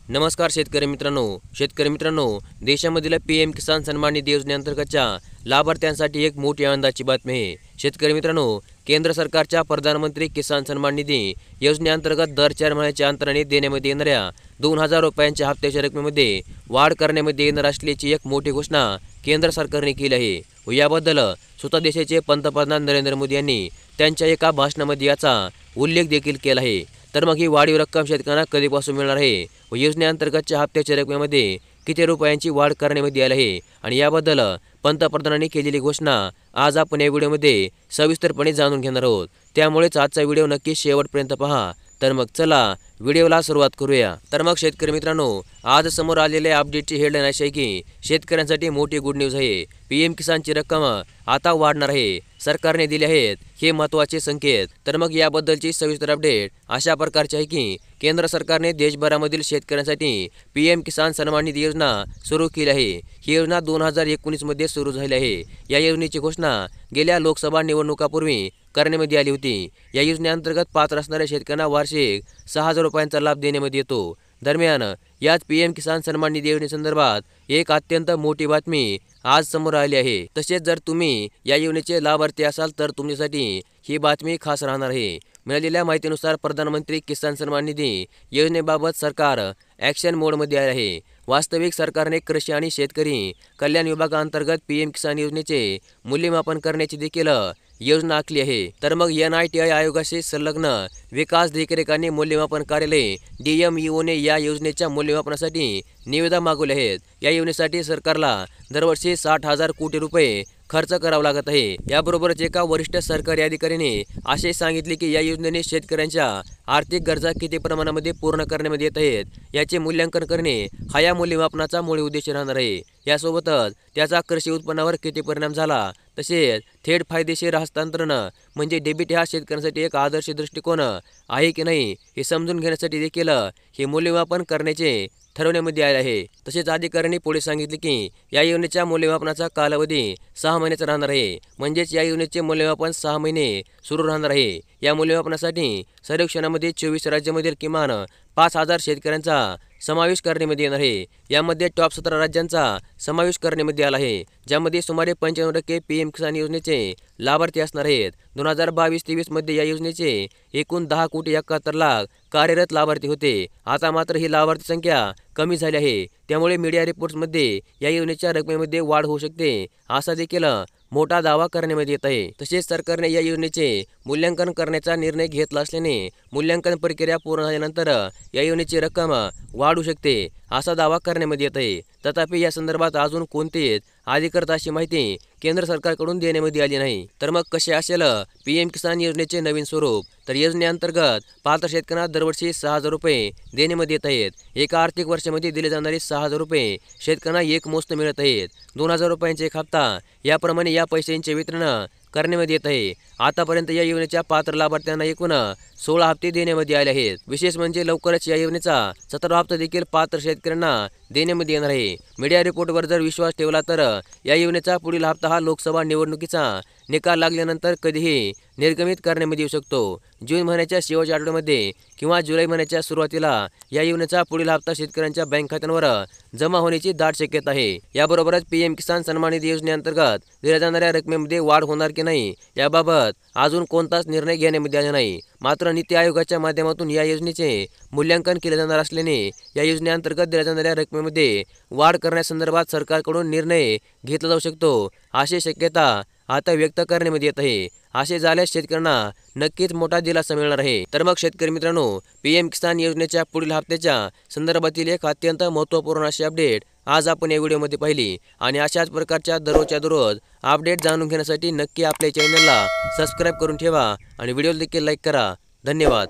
नमस्कार शेतकरी मित्रांनो, देशामधील पीएम किसान सन्मान निधी योजनेअंतर्गतच्या लाभार्थ्यांसाठी एक मोठी आनंदाची बातमी आहे। शेतकरी मित्रांनो, केंद्र सरकारच्या प्रधानमंत्री किसान सन्मान निधी योजनेअंतर्गत दर 4 महिन्याच्या अंतराने देण्यामध्ये येणाऱ्या 2000 रुपयांच्या हप्त्याच्या रकमेमध्ये वाढ करण्यामध्ये येणार असल्याची एक मोठी घोषणा केंद्र सरकारने केली आहे। व याबद्दल स्वतः देशाचे पंतप्रधान नरेंद्र मोदी यांनी त्यांच्या एका भाषणामध्ये याचा उल्लेख देखील केला आहे। तर मग ही वाढीव रक्कम शेतकऱ्यांना कधीपासून मिळणार आहे व योजनेअंतर्गतच्या हप्त्याच्या रकमेमध्ये किती रुपयांची वाढ करण्यामध्ये आली आहे आणि याबद्दल पंतप्रधानांनी केलेली घोषणा आज आपण या व्हिडिओमध्ये सविस्तरपणे जाणून घेणार आहोत। त्यामुळेच आजचा व्हिडिओ नक्की शेवटपर्यंत पहा। तर मग चला व्हिडिओला सुरुवात करूया। तर मग शेतकरी मित्रांनो, आज समोर आलेल्या अपडेटची हेडलाईन अशी आहे की शेतकऱ्यांसाठी मोठी गुड न्यूज आहे। पीएम किसानची रक्कम आता वाढणार आहे, सरकारने दिले आहेत हे महत्त्वाचे संकेत। तर मग याबद्दलची सविस्तर अपडेट अशा प्रकारची आहे की केंद्र सरकारने देशभरामधील शेतकऱ्यांसाठी पीएम किसान सन्मान निधी योजना सुरू केली आहे। ही योजना 2019 मध्ये सुरू झाली आहे। या योजनेची घोषणा गेल्या लोकसभा निवडणुकापूर्वी करण्यामध्ये आली होती। या योजनेअंतर्गत पात्र असणाऱ्या शेतकऱ्यांना वार्षिक 6000 रुपयांचा लाभ देण्यामध्ये येतो। दरम्यान याच पीएम किसान सन्मान निधी योजनेसंदर्भात एक अत्यंत मोठी बातमी आज समोर आली आहे। तसेच जर तुम्ही या योजनेचे लाभार्थी असाल तर तुमच्यासाठी ही बातमी खास राहणार आहे। मिळालेल्या माहितीनुसार प्रधानमंत्री किसान सन्मान निधी योजनेबाबत सरकार ॲक्शन मोडमध्ये आहे। वास्तविक सरकारने कृषी आणि शेतकरी कल्याण विभागाअंतर्गत पीएम किसान योजनेचे मूल्यमापन करण्याची देखील योजना आखली आहे। तर मग NITI आयोगाशी संलग्न विकास देखरेख आणि मूल्यमापन कार्यालय DMEOने या योजनेच्या मूल्यमापनासाठी निविदा मागवल्या आहेत। या योजनेसाठी सरकारला दरवर्षी 60,000 कोटी रुपये खर्च करावा लागत आहे। याबरोबरच एका वरिष्ठ सरकारी अधिकाऱ्याने असे सांगितले की या योजनेने शेतकऱ्यांच्या आर्थिक गरजा किती प्रमाणामध्ये पूर्ण करण्यामध्ये येत आहेत याचे मूल्यांकन करणे हा या मूल्यमापनाचा मूळ उद्देश राहणार आहे। यासोबतच त्याचा कृषी उत्पन्नावर किती परिणाम झाला, तसेच थेट फायदेशीर हस्तांतरण म्हणजे डेबिट हा शेतकऱ्यांसाठी एक आदर्श दृष्टिकोन आहे की नाही हे समजून घेण्यासाठी देखील हे मूल्यमापन करण्याचे ठरवण्यामध्ये आले आहे। तसेच अधिकाऱ्यांनी पुढे सांगितले की या योजनेच्या मूल्यमापनाचा कालावधी 6 महिन्याचा राहणार आहे। म्हणजेच या योजनेचे मूल्यमापन 6 महिने सुरू राहणार आहे। या मूल्यमापनासाठी सर्वेक्षणामध्ये 24 राज्यांमधील किमान 5000 शेतकऱ्यांचा समावेश करण्यामध्ये येणार आहे। यामध्ये टॉप 17 राज्यांचा समावेश करण्यामध्ये आला आहे, ज्यामध्ये सुमारे 95% पीएम किसान योजनेचे लाभार्थी असणार आहेत। 2022-23 मध्ये या योजनेचे एकूण 10,71,00,000 कार्यरत लाभार्थी होते। आता मात्र ही लाभार्थी संख्या कमी झाली आहे। त्यामुळे मीडिया रिपोर्ट्समध्ये या योजनेच्या रकमेमध्ये वाढ होऊ शकते असा देखील मोठा दावा करण्यामध्ये येत आहे। तसेच सरकारने या योजनेचे मूल्यांकन करण्याचा निर्णय घेतला असल्याने मूल्यांकन प्रक्रिया पूर्ण झाल्यानंतर या योजनेची रक्कम वाढू शकते असा दावा करण्यामध्ये येत आहे। तथापि या संदर्भात अजून कोणतीच अधिकृत अशी माहिती केंद्र सरकारकडून देण्यामध्ये आली नाही। तर मग कसे असेल पीएम किसान योजनेचे नवीन स्वरूप? तर योजनेअंतर्गत पात्र शेतकऱ्यांना दरवर्षी 6000 रुपये देण्यामध्ये येत आहेत। एका आर्थिक वर्षामध्ये दिले जाणारे 6000 रुपये शेतकऱ्यांना एकमुश्त मिळत आहेत। 2000 रुपयांचा एक हप्ता याप्रमाणे या पैशांचे वितरण करण्यामध्ये येत आहे। आतापर्यंत या योजनेच्या पात्र लाभार्थ्यांना एकूण 16 हप्ते देण्यामध्ये आले आहेत। विशेष म्हणजे लवकरच या योजनेचा 17वा हप्ता देखील पात्र शेतकऱ्यांना देण्यामध्ये येणार आहे। मीडिया रिपोर्टवर जर विश्वास ठेवला तर या योजनेचा पुढील हप्ता हा लोकसभा निवडणुकीचा निकाल लागल्यानंतर कधीही निर्गमित करण्यामध्ये येऊ शकतो। जून महिन्याच्या शेवटच्या आठवड्यामध्ये किंवा जुलै महिन्याच्या सुरुवातीला या योजनेचा पुढील हप्ता शेतकऱ्यांच्या बँक खात्यांवर जमा होण्याची दाट शक्यता आहे। याबरोबरच पीएम किसान सन्मान निधी योजनेअंतर्गत दिल्या जाणाऱ्या रकमेमध्ये वाढ होणार की नाही याबाबत अजून कोणताच निर्णय घेण्यामध्ये आला नाही। मात्र नीती आयोगाच्या माध्यमातून या योजनेचे मूल्यांकन केले जाणार असल्याने या योजनेअंतर्गत दिल्या जाणाऱ्या रकमेमध्ये वाढ करण्यासंदर्भात सरकारकडून निर्णय घेतला जाऊ शकतो अशी शक्यता आता व्यक्त करण्यामध्ये येत आहे। असे झाल्यास शेतकऱ्यांना नक्कीच मोठा दिलासा मिळणार आहे। तर मग शेतकरी मित्रांनो, पीएम किसान योजनेच्या पुढील हप्त्याच्या संदर्भातील एक अत्यंत महत्त्वपूर्ण अशी अपडेट आज आपण या व्हिडिओमध्ये पाहिली आणि अशाच प्रकारच्या दररोजच्या दररोज अपडेट जाणून घेण्यासाठी नक्की आपल्या चॅनलला सबस्क्राईब करून ठेवा आणि व्हिडिओला देखील लाईक करा। धन्यवाद।